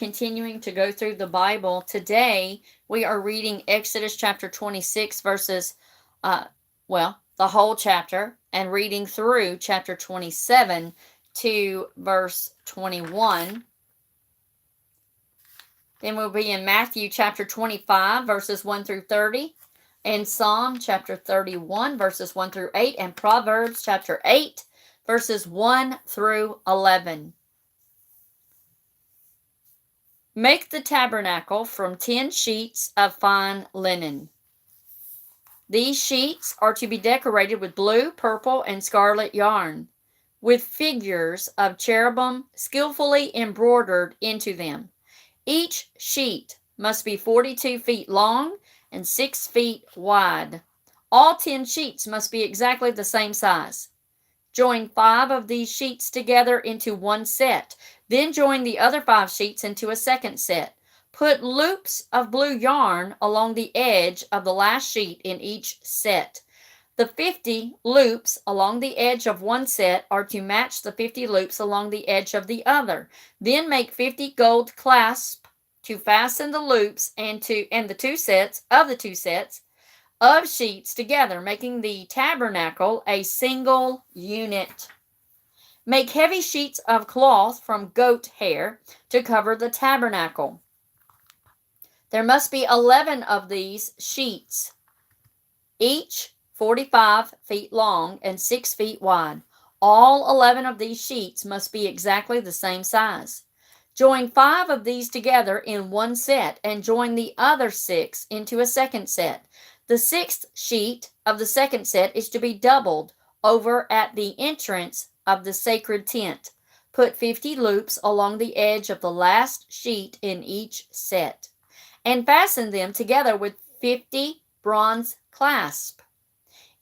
Continuing to go through the Bible. Today, we are reading Exodus chapter 26, verses, uh, the whole chapter, and reading through chapter 27 to verse 21. Then we'll be in Matthew chapter 25, verses 1 through 30, and Psalm chapter 31, verses 1 through 8, and Proverbs chapter 8, verses 1 through 11. Make the tabernacle from 10 sheets of fine linen. These sheets are to be decorated with blue, purple, and scarlet yarn, with figures of cherubim skillfully embroidered into them. Each sheet must be 42 feet long and 6 feet wide. All 10 sheets must be exactly the same size. Join 5 of these sheets together into one set. Then join the other 5 sheets into a second set. Put loops of blue yarn along the edge of the last sheet in each set. The 50 loops along the edge of one set are to match the 50 loops along the edge of the other. Then make 50 gold clasps to fasten the loops and the two sets of sheets together, making the tabernacle a single unit. Make heavy sheets of cloth from goat hair to cover the tabernacle. There must be 11 of these sheets, each 45 feet long and 6 feet wide. All 11 of these sheets must be exactly the same size. Join 5 of these together in one set and join the other 6 into a second set. The 6th sheet of the second set is to be doubled over at the entrance of the sacred tent. Put 50 loops along the edge of the last sheet in each set, and fasten them together with 50 bronze clasps.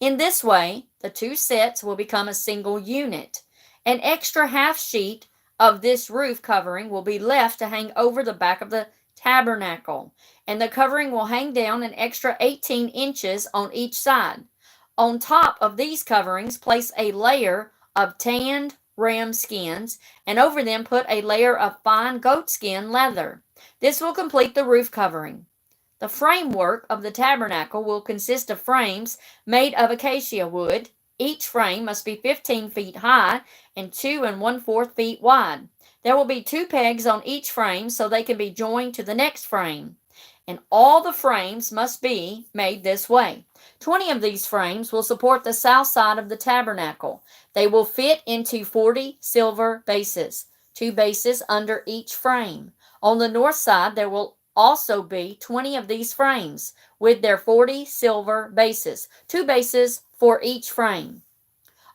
In this way, the 2 sets will become a single unit. An extra half sheet of this roof covering will be left to hang over the back of the tabernacle, and the covering will hang down an extra 18 inches on each side. On top of these coverings, place a layer of tanned ram skins, and over them put a layer of fine goatskin leather. This will complete the roof covering. The framework of the tabernacle will consist of frames made of acacia wood. Each frame must be 15 feet high and 2 1/4 feet wide. There will be 2 pegs on each frame so they can be joined to the next frame, and all the frames must be made this way. 20 of these frames will support the south side of the tabernacle. They will fit into 40 silver bases, 2 bases under each frame. On the north side, there will also be 20 of these frames with their 40 silver bases, 2 bases for each frame.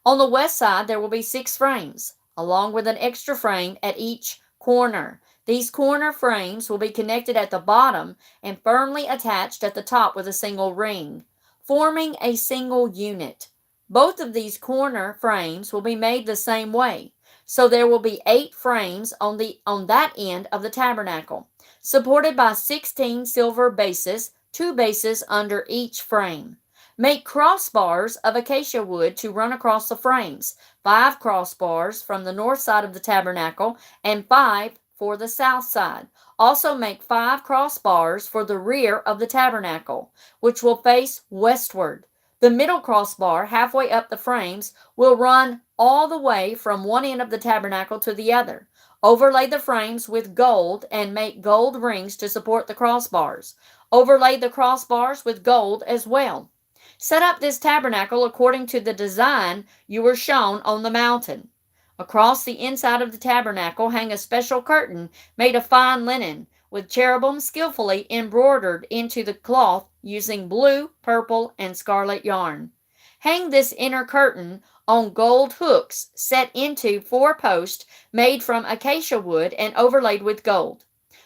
On the west side, there will be 6 frames, along with an extra frame at each corner. These corner frames will be connected at the bottom and firmly attached at the top with a single ring, forming a single unit. Both of these corner frames will be made the same way, so there will be 8 frames on that end of the tabernacle, supported by 16 silver bases, 2 bases under each frame. Make crossbars of acacia wood to run across the frames, 5 crossbars from the north side of the tabernacle and 5 for the south side. Also make 5 crossbars for the rear of the tabernacle, which will face westward. The middle crossbar, halfway up the frames, will run all the way from one end of the tabernacle to the other. Overlay the frames with gold and make gold rings to support the crossbars. Overlay the crossbars with gold as well. Set up this tabernacle according to the design you were shown on the mountain. Across the inside of the tabernacle hang a special curtain made of fine linen, with cherubim skillfully embroidered into the cloth using blue, purple, and scarlet yarn. Hang this inner curtain on gold hooks set into 4 posts made from acacia wood and overlaid with gold.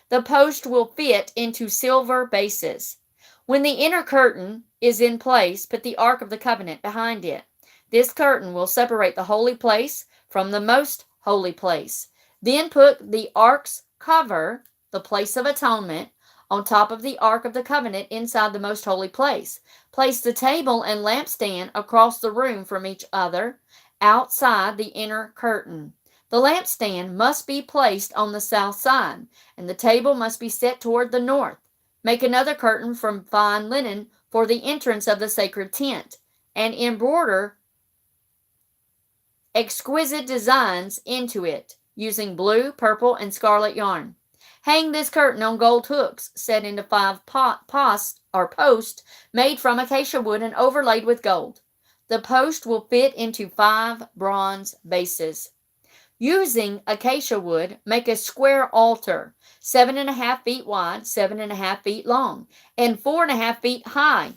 The post will fit into silver bases. When the inner curtain is in place, put the Ark of the Covenant behind it. This curtain will separate the holy place from the most holy place. Then put the Ark's cover, the place of atonement, on top of the Ark of the Covenant inside the most holy place. Place the table and lampstand across the room from each other outside the inner curtain. The lampstand must be placed on the south side, and the table must be set toward the north. Make another curtain from fine linen for the entrance of the sacred tent, and embroider exquisite designs into it, using blue, purple, and scarlet yarn. Hang this curtain on gold hooks set into 5 posts made from acacia wood and overlaid with gold. The post will fit into 5 bronze bases. Using acacia wood, make a square altar, 7.5 feet wide, 7.5 feet long, and 4.5 feet high.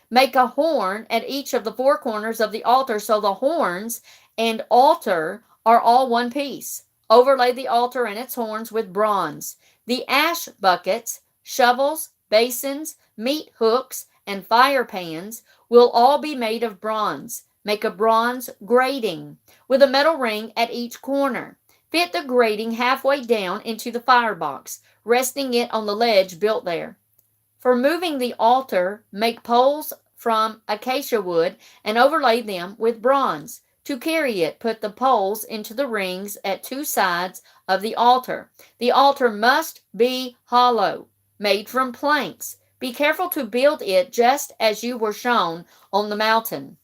Make a horn at each of the 4 corners of the altar so the horns and altar are all one piece. Overlay the altar and its horns with bronze. The ash buckets, shovels, basins, meat hooks, and fire pans will all be made of bronze. Make a bronze grating with a metal ring at each corner. Fit the grating halfway down into the firebox, resting it on the ledge built there. For moving the altar, make poles from acacia wood and overlay them with bronze. To carry it, put the poles into the rings at 2 sides of the altar. The altar must be hollow, made from planks. Be careful to build it just as you were shown on the mountain.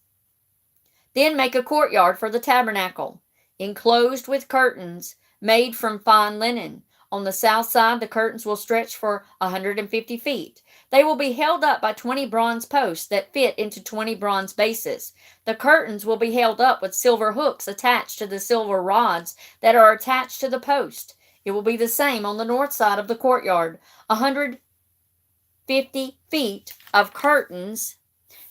Then make a courtyard for the tabernacle, enclosed with curtains made from fine linen. On the south side, the curtains will stretch for 150 feet. They will be held up by 20 bronze posts that fit into 20 bronze bases. The curtains will be held up with silver hooks attached to the silver rods that are attached to the post. It will be the same on the north side of the courtyard. 150 feet of curtains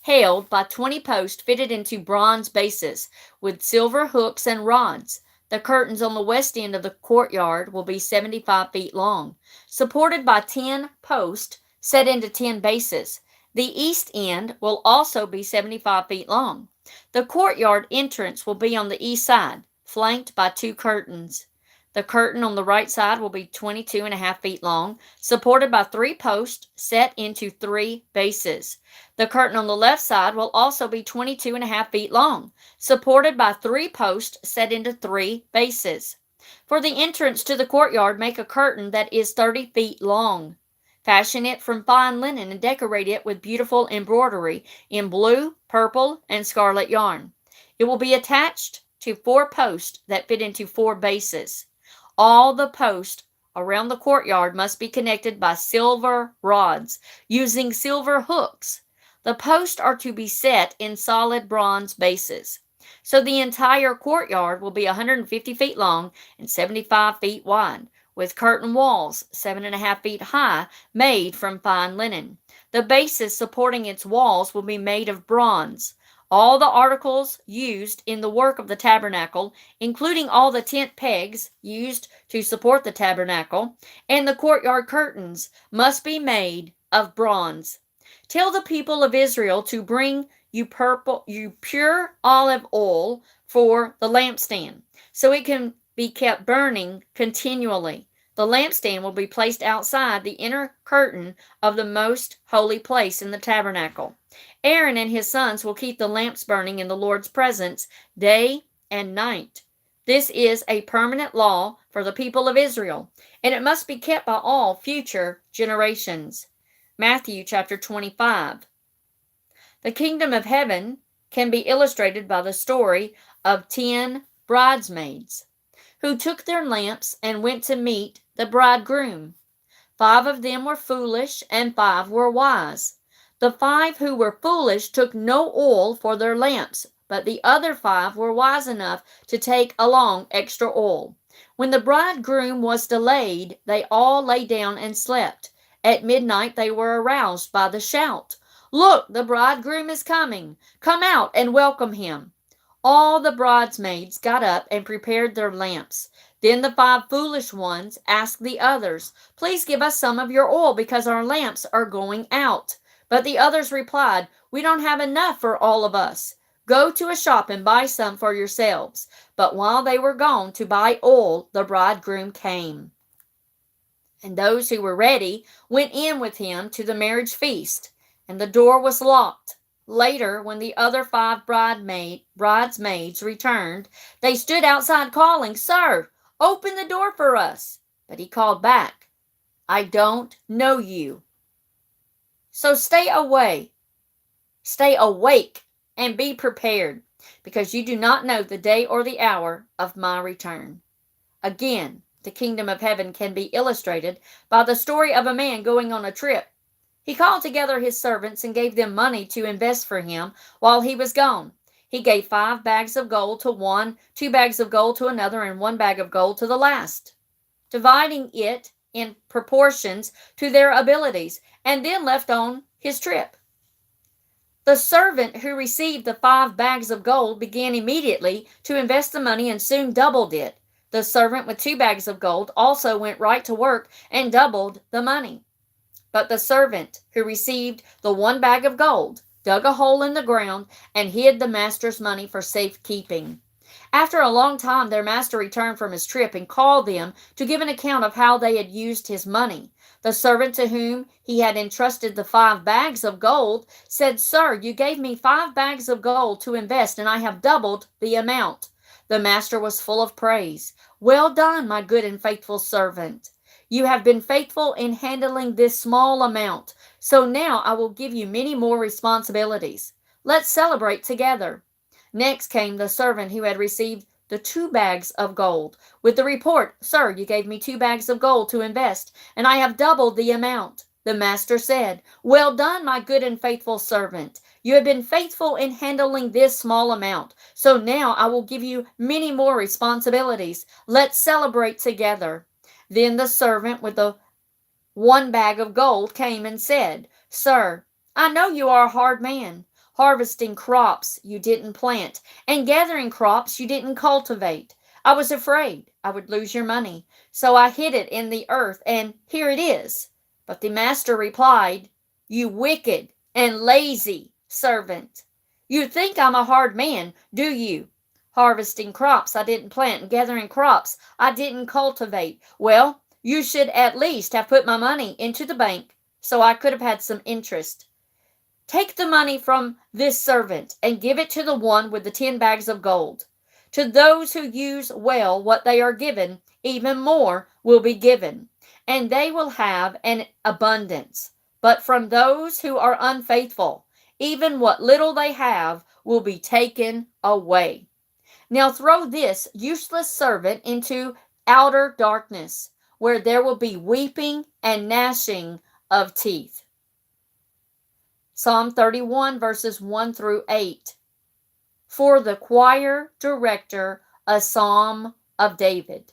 held by 20 posts fitted into bronze bases with silver hooks and rods. The curtains on the west end of the courtyard will be 75 feet long, supported by 10 posts set into 10 bases. The east end will also be 75 feet long. The courtyard entrance will be on the east side, flanked by 2 curtains. The curtain on the right side will be 22.5 feet long, supported by 3 posts set into 3 bases. The curtain on the left side will also be 22.5 feet long, supported by 3 posts set into 3 bases. For the entrance to the courtyard, make a curtain that is 30 feet long. Fashion it from fine linen and decorate it with beautiful embroidery in blue, purple, and scarlet yarn. It will be attached to 4 posts that fit into 4 bases. All the posts around the courtyard must be connected by silver rods using silver hooks. The posts are to be set in solid bronze bases. So the entire courtyard will be 150 feet long and 75 feet wide, with curtain walls 7.5 feet high made from fine linen. The bases supporting its walls will be made of bronze. All the articles used in the work of the tabernacle, including all the tent pegs used to support the tabernacle, and the courtyard curtains, must be made of bronze. Tell the people of Israel to bring you pure olive oil for the lampstand, so it can be kept burning continually. The lampstand will be placed outside the inner curtain of the most holy place in the tabernacle. Aaron and his sons will keep the lamps burning in the Lord's presence day and night. This is a permanent law for the people of Israel, and it must be kept by all future generations. Matthew chapter 25. The kingdom of heaven can be illustrated by the story of 10 bridesmaids who took their lamps and went to meet the bridegroom. 5 of them were foolish and 5 were wise. The 5 who were foolish took no oil for their lamps, but the other 5 were wise enough to take along extra oil. When the bridegroom was delayed, they all lay down and slept. At midnight they were aroused by the shout, "Look, the bridegroom is coming! Come out and welcome him!" All the bridesmaids got up and prepared their lamps. Then the 5 foolish ones asked the others, "Please give us some of your oil because our lamps are going out." But the others replied, "We don't have enough for all of us. Go to a shop and buy some for yourselves." But while they were gone to buy oil, the bridegroom came. And those who were ready went in with him to the marriage feast, and the door was locked. Later, when the other 5 bridesmaids returned, they stood outside calling, "Sir, Open the door for us." But he called back, "I don't know you. So stay away, stay awake, and be prepared, because you do not know the day or the hour of my return." Again, the kingdom of heaven can be illustrated by the story of a man going on a trip. He called together his servants and gave them money to invest for him while he was gone. He gave 5 bags of gold to one, 2 bags of gold to another, and 1 bag of gold to the last, dividing it in proportions to their abilities, and then left on his trip. The servant who received the 5 bags of gold began immediately to invest the money and soon doubled it. The servant with 2 bags of gold also went right to work and doubled the money. But the servant who received the 1 bag of gold dug a hole in the ground and hid the master's money for safekeeping. After a long time, their master returned from his trip and called them to give an account of how they had used his money. The servant to whom he had entrusted the 5 bags of gold said, "Sir, you gave me 5 bags of gold to invest, and I have doubled the amount." The master was full of praise. "Well done, my good and faithful servant. You have been faithful in handling this small amount, so now I will give you many more responsibilities. Let's celebrate together." Next came the servant who had received the 2 bags of gold, with the report, "Sir, you gave me 2 bags of gold to invest, and I have doubled the amount." The master said, "Well done, my good and faithful servant. You have been faithful in handling this small amount, so now I will give you many more responsibilities. Let's celebrate together." Then the servant with the 1 bag of gold came and said, "Sir, I know you are a hard man, harvesting crops you didn't plant and gathering crops you didn't cultivate. I was afraid I would lose your money, so I hid it in the earth, and here it is." But the master replied, "You wicked and lazy servant. You think I'm a hard man, do you? Harvesting crops I didn't plant and gathering crops I didn't cultivate. Well, you should at least have put my money into the bank so I could have had some interest. Take the money from this servant and give it to the one with the 10 bags of gold. To those who use well what they are given, even more will be given, and they will have an abundance. But from those who are unfaithful, even what little they have will be taken away. Now throw this useless servant into outer darkness, where there will be weeping and gnashing of teeth." Psalm 31, verses 1 through 8. For the choir director, a psalm of David.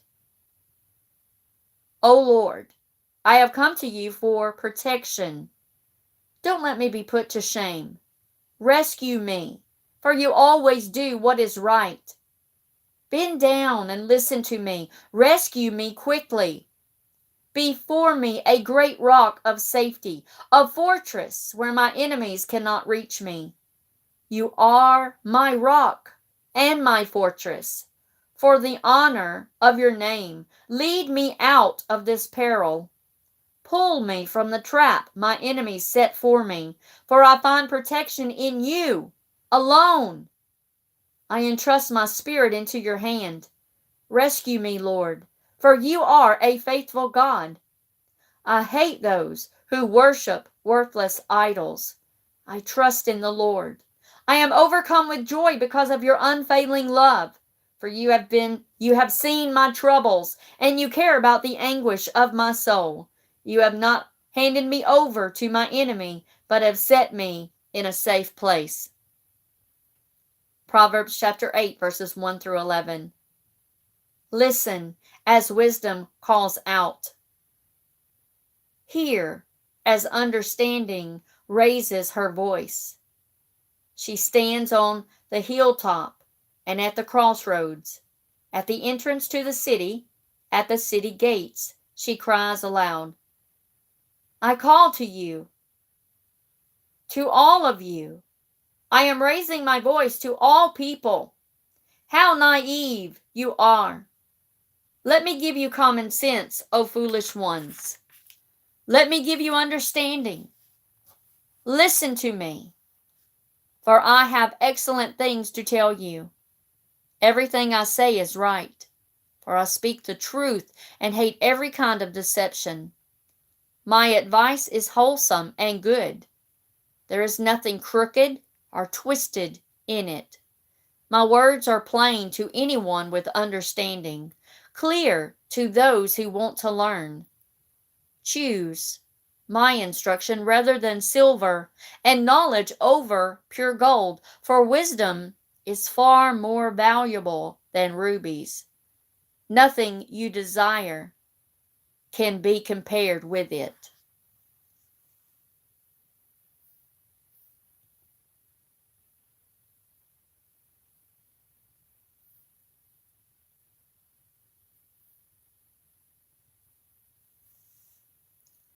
O Lord, I have come to you for protection. Don't let me be put to shame. Rescue me, for you always do what is right. Bend down and listen to me. Rescue me quickly. Before me a great rock of safety, a fortress where my enemies cannot reach me. You are my rock and my fortress. For the honor of your name, lead me out of this peril. Pull me from the trap my enemies set for me, for I find protection in you alone. I entrust my spirit into your hand. Rescue me, Lord, for you are a faithful God. I hate those who worship worthless idols. I trust in the Lord. I am overcome with joy because of your unfailing love, for you have seen my troubles, and you care about the anguish of my soul. You have not handed me over to my enemy, but have set me in a safe place. Proverbs chapter 8, verses 1 through 11. Listen as wisdom calls out. Hear as understanding raises her voice. She stands on the hilltop and at the crossroads, at the entrance to the city, at the city gates. She cries aloud. I call to you, to all of you. I am raising my voice to all people. How naive you are. Let me give you common sense, O foolish ones. Let me give you understanding. Listen to me, for I have excellent things to tell you. Everything I say is right. for I speak the truth and hate every kind of deception. My advice is wholesome and good. There is nothing crooked or twisted in it. My words are plain to anyone with understanding, clear to those who want to learn. Choose my instruction rather than silver, and knowledge over pure gold, for wisdom is far more valuable than rubies. Nothing you desire can be compared with it.